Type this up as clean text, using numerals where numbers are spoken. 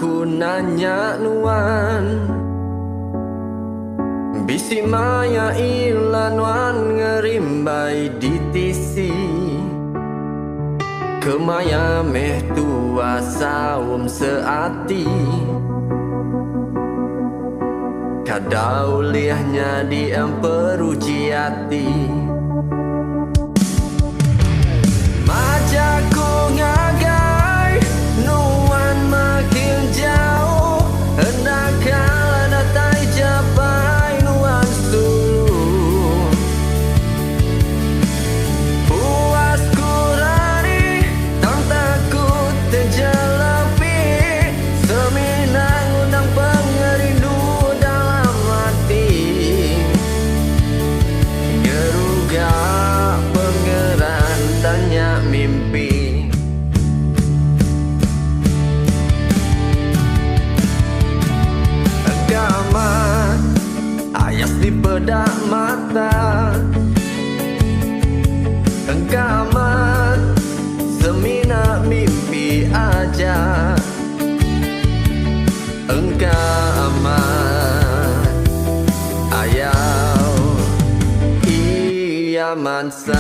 aku nanya nuan, bisi maya ilan wan ngerimbai di tisi, kemaya meh tua saum seati, kadau liahnya di emperuci hati. Majaku ngagai nuan makin jauh, hendak kala datai capai nuan suluh. Puasku rari tang takut terjelapi, seminang undang pengerindu dalam hati. Geruga pengeran tanya mimpi, agama ayas di bedak mata, agama semina mimpi aja, agama ayau ia mansa.